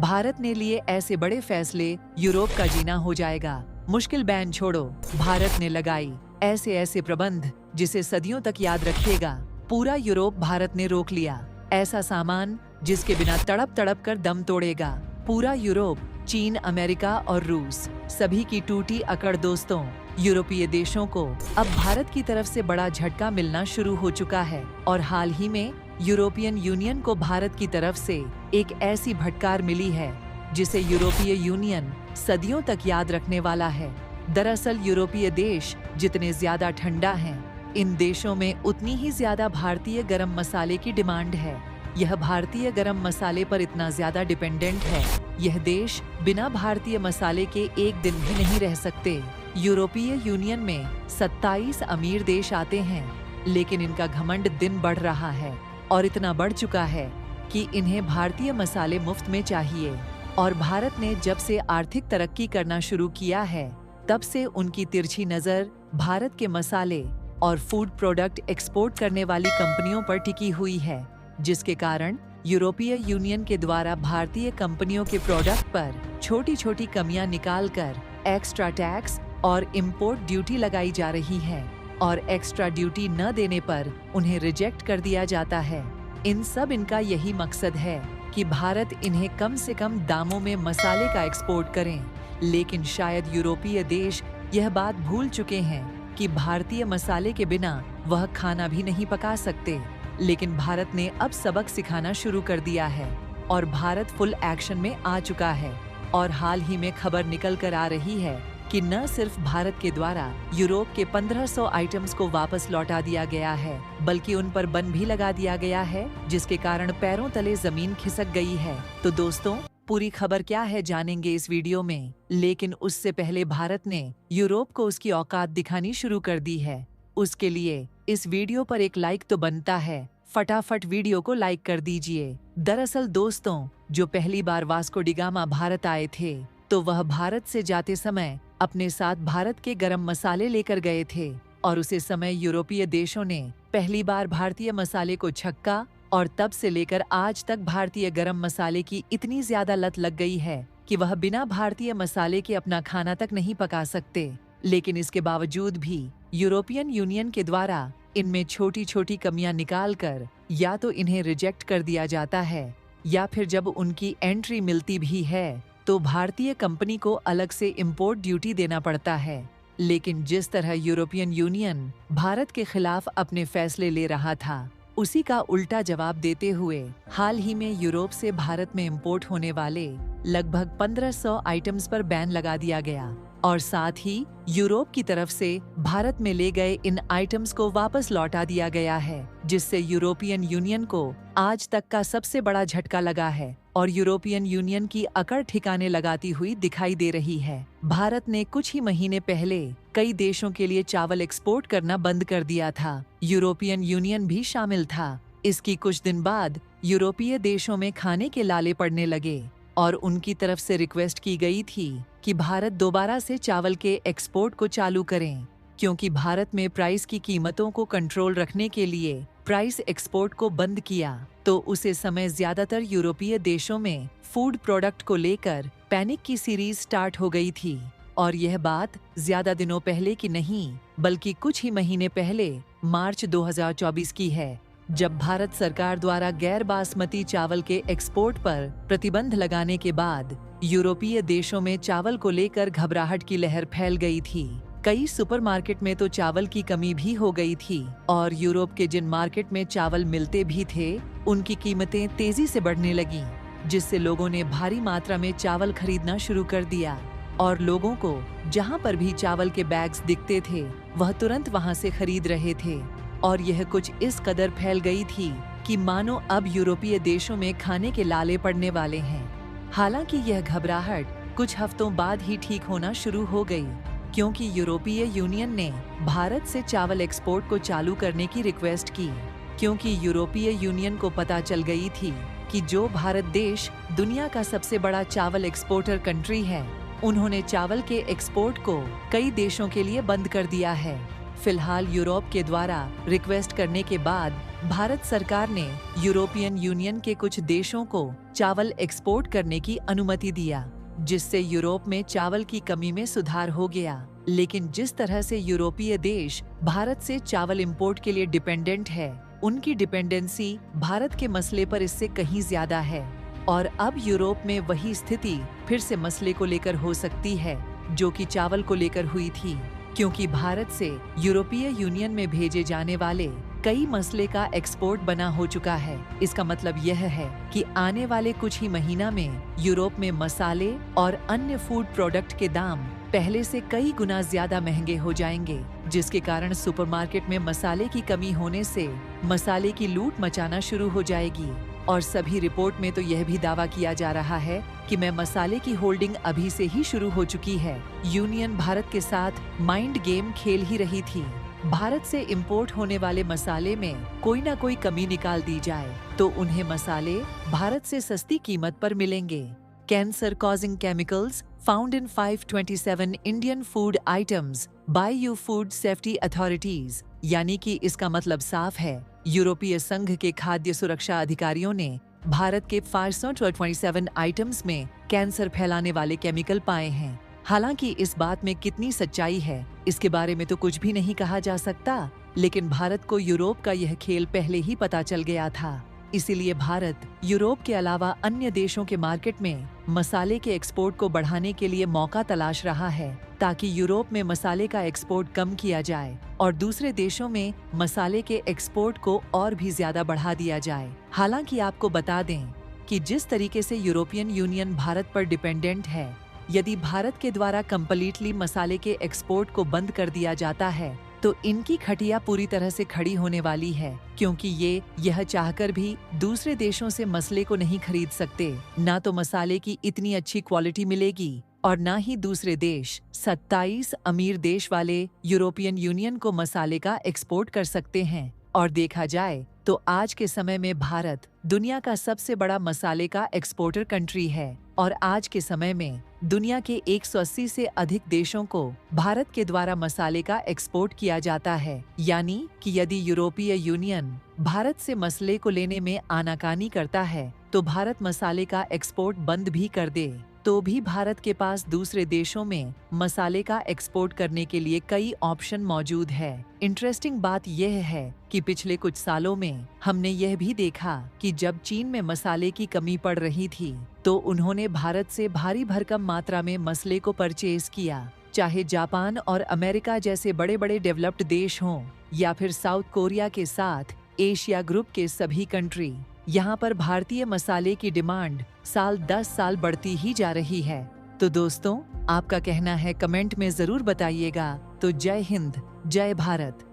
भारत ने लिए ऐसे बड़े फैसले, यूरोप का जीना हो जाएगा मुश्किल। बैन छोड़ो, भारत ने लगाई ऐसे ऐसे प्रबंध जिसे सदियों तक याद रखिएगा। पूरा यूरोप भारत ने रोक लिया, ऐसा सामान जिसके बिना तड़प तड़प कर दम तोड़ेगा। पूरा यूरोप, चीन, अमेरिका और रूस, सभी की टूटी अकड़। दोस्तों, यूरोपीय देशों को अब भारत की तरफ से बड़ा झटका मिलना शुरू हो चुका है और हाल ही में यूरोपियन यूनियन को भारत की तरफ से एक ऐसी फटकार मिली है जिसे यूरोपीय यूनियन सदियों तक याद रखने वाला है। दरअसल यूरोपीय देश जितने ज्यादा ठंडा हैं, इन देशों में उतनी ही ज्यादा भारतीय गरम मसाले की डिमांड है। यह भारतीय गरम मसाले पर इतना ज्यादा डिपेंडेंट है, यह देश बिना भारतीय मसाले के एक दिन भी नहीं रह सकते। यूरोपीय यूनियन में 27 अमीर देश आते हैं, लेकिन इनका घमंड दिन बढ़ रहा है और इतना बढ़ चुका है कि इन्हें भारतीय मसाले मुफ्त में चाहिए। और भारत ने जब से आर्थिक तरक्की करना शुरू किया है, तब से उनकी तिरछी नजर भारत के मसाले और फूड प्रोडक्ट एक्सपोर्ट करने वाली कंपनियों पर टिकी हुई है, जिसके कारण यूरोपीय यूनियन के द्वारा भारतीय कंपनियों के प्रोडक्ट पर छोटी छोटी कमियां निकालकर एक्स्ट्रा टैक्स और इंपोर्ट ड्यूटी लगाई जा रही है और एक्स्ट्रा ड्यूटी न देने पर उन्हें रिजेक्ट कर दिया जाता है। इनका यही मकसद है कि भारत इन्हें कम से कम दामों में मसाले का एक्सपोर्ट करें। लेकिन शायद यूरोपीय देश यह बात भूल चुके हैं कि भारतीय मसाले के बिना वह खाना भी नहीं पका सकते। लेकिन भारत ने अब सबक सिखाना शुरू कर दिया है और भारत फुल एक्शन में आ चुका है। और हाल ही में खबर निकल कर आ रही है कि न सिर्फ भारत के द्वारा यूरोप के 1500 आइटम्स को वापस लौटा दिया गया है, बल्कि उन पर बन भी लगा दिया गया है, जिसके कारण पैरों तले जमीन खिसक गई है। तो दोस्तों, पूरी खबर क्या है जानेंगे इस वीडियो में। लेकिन उससे पहले भारत ने यूरोप को उसकी औकात दिखानी शुरू कर दी है। उसके लिए इस वीडियो पर एक लाइक तो बनता है। फटाफट वीडियो को लाइक कर दीजिए। दरअसल दोस्तों, जो पहली बार वास्को डी गामा भारत आए थे, तो वह भारत से जाते समय अपने साथ भारत के गरम मसाले लेकर गए थे और उसी समय यूरोपीय देशों ने पहली बार भारतीय मसाले को छक्का और तब से लेकर आज तक भारतीय गरम मसाले की इतनी ज्यादा लत लग गई है कि वह बिना भारतीय मसाले के अपना खाना तक नहीं पका सकते। लेकिन इसके बावजूद भी यूरोपियन यूनियन के द्वारा इनमें छोटी छोटी कमियां निकालकर या तो इन्हें रिजेक्ट कर दिया जाता है या फिर जब उनकी एंट्री मिलती भी है तो भारतीय कंपनी को अलग से इंपोर्ट ड्यूटी देना पड़ता है। लेकिन जिस तरह यूरोपियन यूनियन भारत के खिलाफ अपने फैसले ले रहा था, उसी का उल्टा जवाब देते हुए हाल ही में यूरोप से भारत में इंपोर्ट होने वाले लगभग 1500 आइटम्स पर बैन लगा दिया गया और साथ ही यूरोप की तरफ से भारत में ले गए इन आइटम्स को वापस लौटा दिया गया है, जिससे यूरोपियन यूनियन को आज तक का सबसे बड़ा झटका लगा है और यूरोपियन यूनियन की अकड़ ठिकाने लगाती हुई दिखाई दे रही है। भारत ने कुछ ही महीने पहले कई देशों के लिए चावल एक्सपोर्ट करना बंद कर दिया था, यूरोपियन यूनियन भी शामिल था। इसकी कुछ दिन बाद यूरोपीय देशों में खाने के लाले पड़ने लगे और उनकी तरफ से रिक्वेस्ट की गई थी कि भारत दोबारा से चावल के एक्सपोर्ट को चालू करें, क्योंकि भारत में प्राइस की कीमतों को कंट्रोल रखने के लिए प्राइस एक्सपोर्ट को बंद किया। तो उसे समय ज्यादातर यूरोपीय देशों में फूड प्रोडक्ट को लेकर पैनिक की सीरीज स्टार्ट हो गई थी। और यह बात ज्यादा दिनों पहले की नहीं, बल्कि कुछ ही महीने पहले मार्च 2024 की है, जब भारत सरकार द्वारा गैर बासमती चावल के एक्सपोर्ट पर प्रतिबंध लगाने के बाद यूरोपीय देशों में चावल को लेकर घबराहट की लहर फैल गई थी। कई सुपरमार्केट में तो चावल की कमी भी हो गई थी और यूरोप के जिन मार्केट में चावल मिलते भी थे, उनकी कीमतें तेजी से बढ़ने लगी, जिससे लोगों ने भारी मात्रा में चावल खरीदना शुरू कर दिया और लोगों को जहां पर भी चावल के बैग्स दिखते थे, वह तुरंत वहां से खरीद रहे थे। और यह कुछ इस कदर फैल गई थी कि मानो अब यूरोपीय देशों में खाने के लाले पड़ने वाले हैं। हालांकि यह घबराहट कुछ हफ्तों बाद ही ठीक होना शुरू हो गई, क्योंकि यूरोपीय यूनियन ने भारत से चावल एक्सपोर्ट को चालू करने की रिक्वेस्ट की, क्योंकि यूरोपीय यूनियन को पता चल गई थी कि जो भारत देश दुनिया का सबसे बड़ा चावल एक्सपोर्टर कंट्री है, उन्होंने चावल के एक्सपोर्ट को कई देशों के लिए बंद कर दिया है। फिलहाल यूरोप के द्वारा रिक्वेस्ट करने के बाद भारत सरकार ने यूरोपियन यूनियन के कुछ देशों को चावल एक्सपोर्ट करने की अनुमति दिया, जिससे यूरोप में चावल की कमी में सुधार हो गया। लेकिन जिस तरह से यूरोपीय देश भारत से चावल इंपोर्ट के लिए डिपेंडेंट है, उनकी डिपेंडेंसी भारत के मसले पर इससे कहीं ज्यादा है। और अब यूरोप में वही स्थिति फिर से मसले को लेकर हो सकती है जो कि चावल को लेकर हुई थी, क्योंकि भारत से यूरोपीय यूनियन में भेजे जाने वाले कई मसले का एक्सपोर्ट बना हो चुका है। इसका मतलब यह है कि आने वाले कुछ ही महीना में यूरोप में मसाले और अन्य फूड प्रोडक्ट के दाम पहले से कई गुना ज्यादा महंगे हो जाएंगे, जिसके कारण सुपरमार्केट में मसाले की कमी होने से मसाले की लूट मचाना शुरू हो जाएगी। और सभी रिपोर्ट में तो यह भी दावा किया जा रहा है कि मसाले की होल्डिंग अभी से ही शुरू हो चुकी है। यूनियन भारत के साथ माइंड गेम खेल ही रही थी। भारत से इंपोर्ट होने वाले मसाले में कोई ना कोई कमी निकाल दी जाए तो उन्हें मसाले भारत से सस्ती कीमत पर मिलेंगे। Cancer causing chemicals found in 527 Indian food items by you food safety authorities, यानी कि इसका मतलब साफ है, यूरोपीय संघ के खाद्य सुरक्षा अधिकारियों ने भारत के 527 आइटम्स में कैंसर फैलाने वाले केमिकल पाए हैं। हालांकि इस बात में कितनी सच्चाई है, इसके बारे में तो कुछ भी नहीं कहा जा सकता, लेकिन भारत को यूरोप का यह खेल पहले ही पता चल गया था। इसीलिए भारत यूरोप के अलावा अन्य देशों के मार्केट में मसाले के एक्सपोर्ट को बढ़ाने के लिए मौका तलाश रहा है, ताकि यूरोप में मसाले का एक्सपोर्ट कम किया जाए और दूसरे देशों में मसाले के एक्सपोर्ट को और भी ज्यादा बढ़ा दिया जाए। हालांकि आपको बता दें कि जिस तरीके से यूरोपियन यूनियन भारत पर डिपेंडेंट है, यदि भारत के द्वारा कंप्लीटली मसाले के एक्सपोर्ट को बंद कर दिया जाता है तो इनकी खटिया पूरी तरह से खड़ी होने वाली है, क्योंकि ये यह चाहकर भी दूसरे देशों से मसाले को नहीं खरीद सकते। ना तो मसाले की इतनी अच्छी क्वालिटी मिलेगी और ना ही दूसरे देश 27 अमीर देश वाले यूरोपियन यूनियन को मसाले का एक्सपोर्ट कर सकते हैं। और देखा जाए तो आज के समय में भारत दुनिया का सबसे बड़ा मसाले का एक्सपोर्टर कंट्री है और आज के समय में दुनिया के 180 से अधिक देशों को भारत के द्वारा मसाले का एक्सपोर्ट किया जाता है। यानी कि यदि यूरोपीय यूनियन भारत से मसाले को लेने में आनाकानी करता है तो भारत मसाले का एक्सपोर्ट बंद भी कर दे, तो भी भारत के पास दूसरे देशों में मसाले का एक्सपोर्ट करने के लिए कई ऑप्शन मौजूद है। इंटरेस्टिंग बात यह है कि पिछले कुछ सालों में हमने यह भी देखा कि जब चीन में मसाले की कमी पड़ रही थी तो उन्होंने भारत से भारी भरकम मात्रा में मसाले को परचेज किया। चाहे जापान और अमेरिका जैसे बड़े बड़े डेवलप्ड देश हों या फिर साउथ कोरिया के साथ एशिया ग्रुप के सभी कंट्री, यहाँ पर भारतीय मसाले की डिमांड साल 10 साल बढ़ती ही जा रही है। तो दोस्तों, आपका कहना है कमेंट में जरूर बताइएगा। तो जय हिंद, जय भारत।